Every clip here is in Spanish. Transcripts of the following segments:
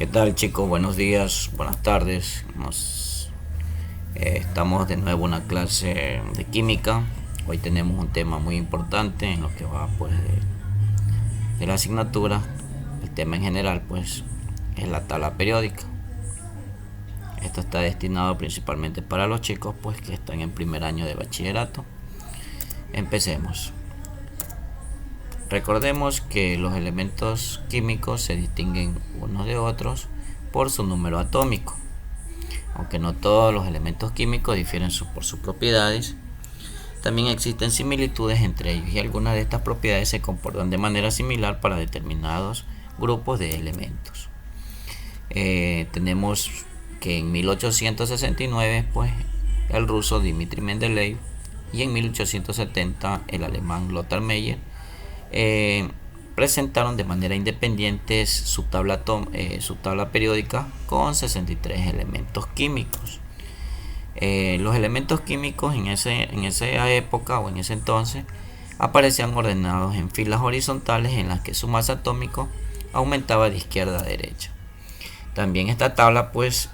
¿Qué tal, chicos? Buenos días, buenas tardes. Estamos de nuevo en una clase de química. Hoy tenemos un tema muy importante en lo que va pues de la asignatura. El tema en general pues es la tabla periódica. Esto está destinado principalmente para los chicos pues que están en primer año de bachillerato. Empecemos. Recordemos que los elementos químicos se distinguen unos de otros por su número atómico. Aunque no todos los elementos químicos difieren por sus propiedades, también existen similitudes entre ellos y algunas de estas propiedades se comportan de manera similar para determinados grupos de elementos. Tenemos que en 1869 pues, el ruso Dmitri Mendeleev y en 1870 el alemán Lothar Meyer presentaron de manera independiente su tabla periódica con 63 elementos químicos. Los elementos químicos en esa época o en ese entonces aparecían ordenados en filas horizontales en las que su masa atómica aumentaba de izquierda a derecha. También esta tabla pues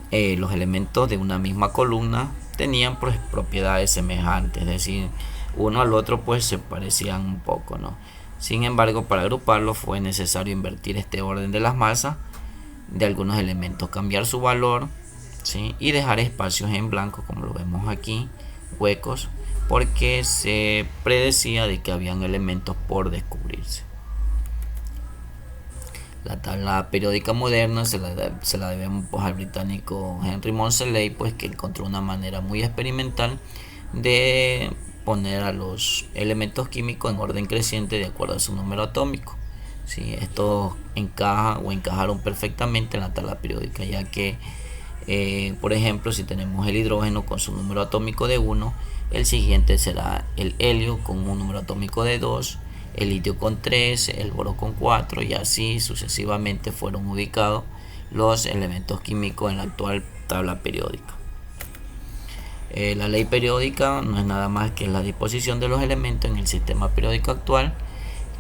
los elementos de una misma columna tenían pues, propiedades semejantes, es decir, uno al otro pues se parecían un poco, ¿no? Sin embargo, para agruparlo fue necesario invertir este orden de las masas de algunos elementos, cambiar su valor, ¿sí? Y dejar espacios en blanco, como lo vemos aquí, huecos, porque se predecía de que habían elementos por descubrirse. La tabla periódica moderna se la debemos pues, al británico Henry Moseley, pues que encontró una manera muy experimental de poner a los elementos químicos en orden creciente de acuerdo a su número atómico. ¿Sí? Esto encajaron perfectamente en la tabla periódica, ya que por ejemplo, si tenemos el hidrógeno con su número atómico de 1, el siguiente será el helio con un número atómico de 2, el litio con 3, el boro con 4 y así sucesivamente fueron ubicados los elementos químicos en la actual tabla periódica. La ley periódica no es nada más que la disposición de los elementos en el sistema periódico actual,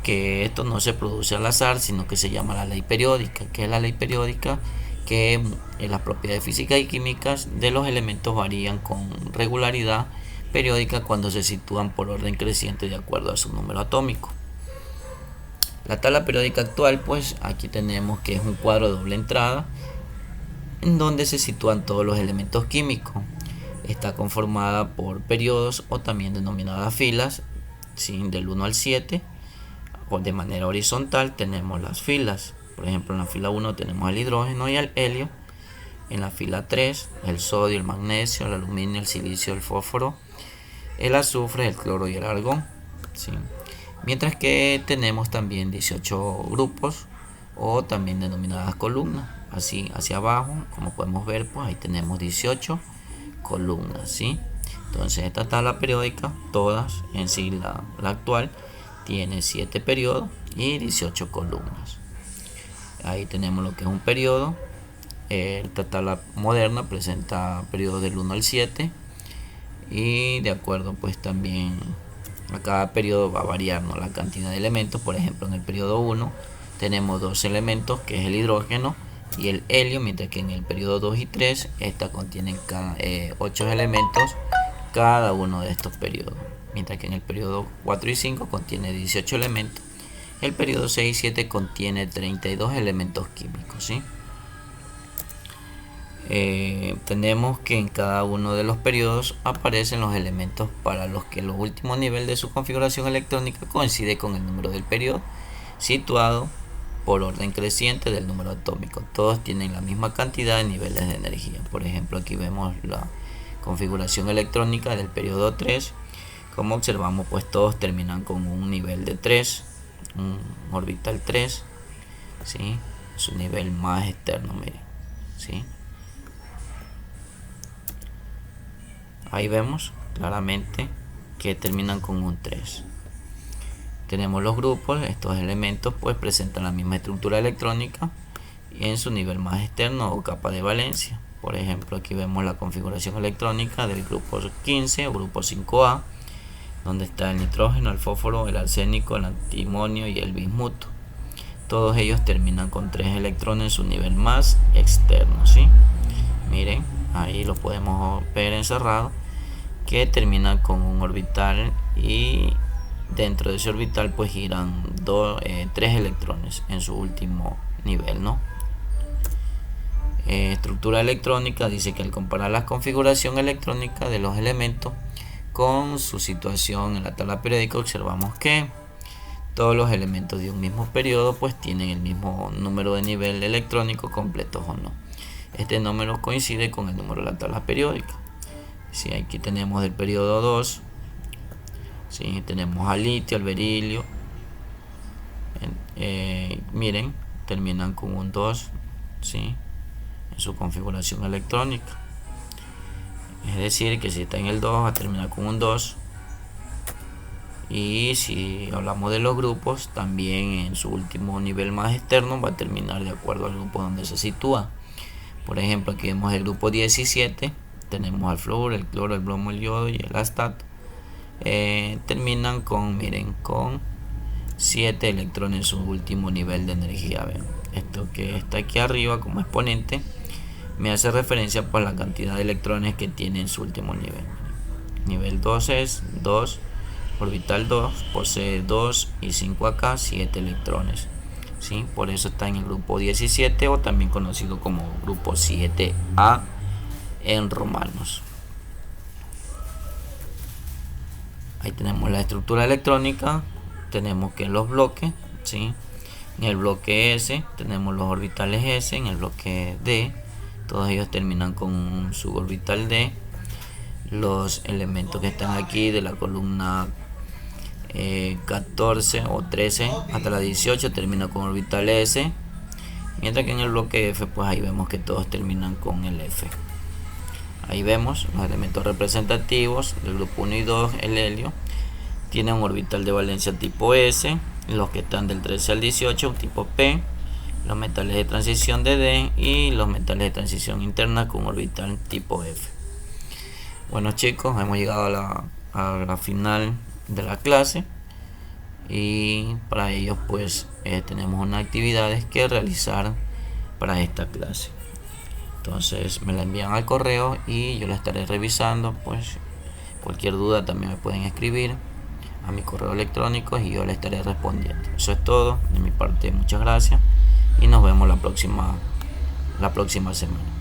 que esto no se produce al azar, sino que se llama la ley periódica. ¿Qué es la ley periódica? Que las propiedades físicas y químicas de los elementos varían con regularidad periódica cuando se sitúan por orden creciente de acuerdo a su número atómico. La tabla periódica actual, pues aquí tenemos que es un cuadro de doble entrada en donde se sitúan todos los elementos químicos. Está conformada por periodos o también denominadas filas, ¿sí? Del 1 al 7, o de manera horizontal tenemos las filas. Por ejemplo, en la fila 1 tenemos el hidrógeno y el helio. En la fila 3, el sodio, el magnesio, el aluminio, el silicio, el fósforo, el azufre, el cloro y el argón, ¿sí? Mientras que tenemos también 18 grupos o también denominadas columnas. Así hacia abajo, como podemos ver, pues ahí tenemos 18 columnas, ¿sí? Entonces esta tabla periódica, todas en sí la actual, tiene 7 periodos y 18 columnas. Ahí tenemos lo que es un periodo. Esta tabla moderna presenta periodos del 1 al 7 y de acuerdo pues también a cada periodo va a variar, ¿no?, la cantidad de elementos. Por ejemplo, en el periodo 1 tenemos 2 elementos, que es el hidrógeno y el helio, mientras que en el periodo 2 y 3 estas contienen 8 elementos cada uno de estos periodos, mientras que en el periodo 4 y 5 contiene 18 elementos. El periodo 6 y 7 contiene 32 elementos químicos, ¿sí? Tenemos que en cada uno de los periodos aparecen los elementos para los que el último nivel de su configuración electrónica coincide con el número del periodo, situado por orden creciente del número atómico. Todos tienen la misma cantidad de niveles de energía. Por ejemplo, aquí vemos la configuración electrónica del periodo 3. Como observamos, pues todos terminan con un nivel de 3, un orbital 3, ¿sí? Su nivel más externo, miren, ¿sí? Ahí vemos claramente que terminan con un 3. Tenemos los grupos. Estos elementos pues presentan la misma estructura electrónica y en su nivel más externo o capa de valencia. Por ejemplo, aquí vemos la configuración electrónica del grupo 15 o grupo 5A, donde está el nitrógeno, el fósforo, el arsénico, el antimonio y el bismuto. todos ellos terminan con 3 electrones en su nivel más externo, ¿sí? Miren, ahí lo podemos ver encerrado, que terminan con un orbital, y dentro de ese orbital pues giran 3 electrones en su último nivel, ¿no? Estructura electrónica dice que al comparar la configuración electrónica de los elementos con su situación en la tabla periódica, observamos que todos los elementos de un mismo periodo pues tienen el mismo número de nivel electrónico, completos o no. Este número coincide con el número de la tabla periódica. Si aquí tenemos el periodo 2, ¿sí? Tenemos al litio, al berilio, miren, terminan con un 2, ¿sí? En su configuración electrónica. Es decir, que si está en el 2 va a terminar con un 2. Y si hablamos de los grupos, también en su último nivel más externo va a terminar de acuerdo al grupo donde se sitúa. Por ejemplo, aquí vemos el grupo 17, tenemos al flúor, el cloro, el bromo, el yodo y el astato. Terminan con, miren, con 7 electrones en su último nivel de energía. ¿Ven? Esto que está aquí arriba como exponente me hace referencia por la cantidad de electrones que tiene en su último nivel. Nivel 2 es 2, orbital 2 posee 2 y 5 acá, 7 electrones, ¿sí? Por eso está en el grupo 17, o también conocido como grupo 7A en romanos. Ahí tenemos la estructura electrónica, tenemos que los bloques, ¿sí? En el bloque S tenemos los orbitales S, en el bloque D todos ellos terminan con un suborbital D. Los elementos que están aquí de la columna 14 o 13 hasta la 18 terminan con orbital S, mientras que en el bloque F pues ahí vemos que todos terminan con el F. Ahí vemos los elementos representativos del grupo 1 y 2. El helio tiene un orbital de valencia tipo S, los que están del 13 al 18 tipo P, los metales de transición de D y los metales de transición interna con orbital tipo F. Bueno chicos, hemos llegado a la final de la clase, y para ello pues tenemos unas actividades que realizar para esta clase. Entonces me la envían al correo y yo la estaré revisando. Pues cualquier duda también me pueden escribir a mi correo electrónico y yo le estaré respondiendo. Eso es todo de mi parte, muchas gracias y nos vemos la próxima semana.